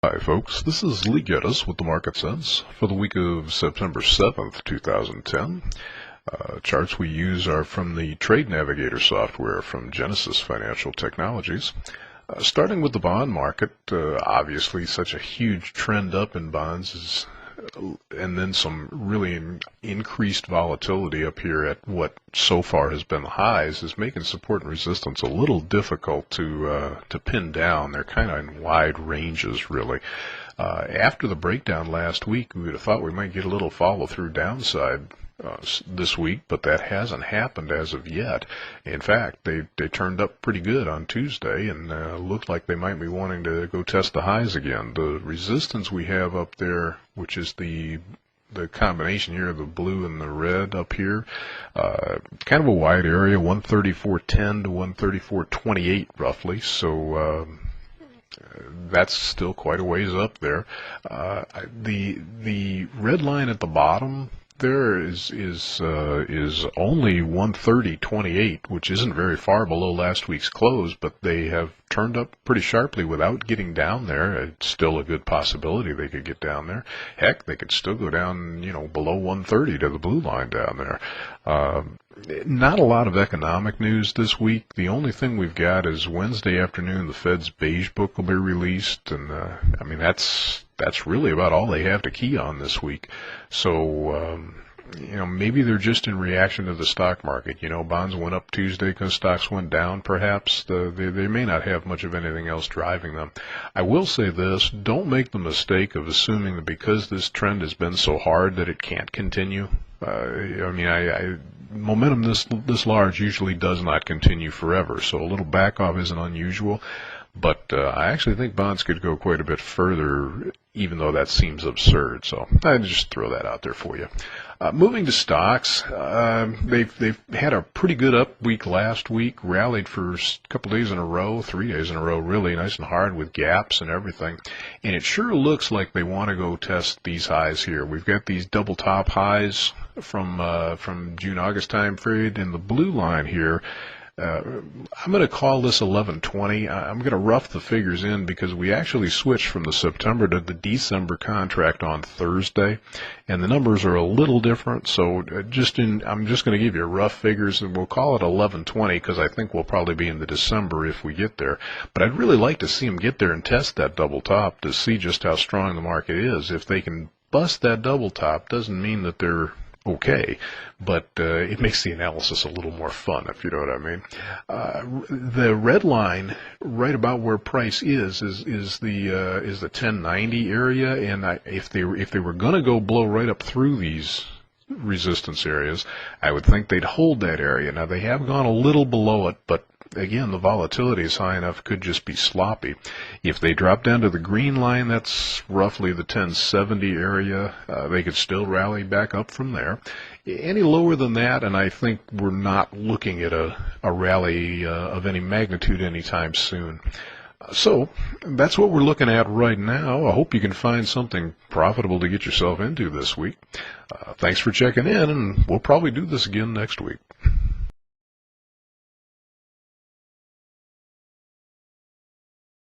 Hi folks, this is Lee Gettess with the Market Sense for the week of September 7th, 2010. Charts we use are from the Trade Navigator software from Genesis Financial Technologies. Starting with the bond market, obviously such a huge trend up in bonds and then some really increased volatility up here at what so far has been the highs is making support and resistance a little difficult to pin down. They're kind of in wide ranges, really. After the breakdown last week, we would have thought we might get a little follow-through downside this week, but that hasn't happened as of yet. In fact, they turned up pretty good on Tuesday and looked like they might be wanting to go test the highs again. The resistance we have up there, which is the combination here of the blue and the red up here, kind of a wide area, 134.10 to 134.28 roughly, so that's still quite a ways up there. The red line at the bottom there is only 130.28, which isn't very far below last week's close, but they have turned up pretty sharply without getting down there. It's still a good possibility they could get down there. Heck, they could still go down, below 130 to the blue line down there. Not a lot of economic news this week. The only thing we've got is Wednesday afternoon, the Fed's beige book will be released, and that's really about all they have to key on this week. So, maybe they're just in reaction to the stock market. Bonds went up Tuesday because stocks went down, perhaps. They may not have much of anything else driving them. I will say this, don't make the mistake of assuming that because this trend has been so hard that it can't continue. Momentum this large usually does not continue forever, so a little back off isn't unusual. But I actually think bonds could go quite a bit further, even though that seems absurd. So I'd just throw that out there for you. Moving to stocks, they've had a pretty good up week last week, rallied for a couple days in a row, 3 days in a row, really nice and hard with gaps and everything. And it sure looks like they want to go test these highs here. We've got these double top highs from June-August time period, and the blue line here. I'm going to call this 1120. I'm going to rough the figures in because we actually switched from the September to the December contract on Thursday, and the numbers are a little different. So I'm just going to give you rough figures, and we'll call it 1120 because I think we'll probably be in the December if we get there. But I'd really like to see them get there and test that double top to see just how strong the market is. If they can bust that double top, doesn't mean that they're okay, but it makes the analysis a little more fun, if you know what I mean. The red line, right about where price is the 1090 area, and if they were going to go blow right up through these resistance areas, I would think they'd hold that area. Now they have gone a little below it, but again, the volatility is high enough, it could just be sloppy. If they drop down to the green line, that's roughly the 1070 area. They could still rally back up from there. Any lower than that, and I think we're not looking at a rally of any magnitude anytime soon. So that's what we're looking at right now. I hope you can find something profitable to get yourself into this week. Thanks for checking in, and we'll probably do this again next week.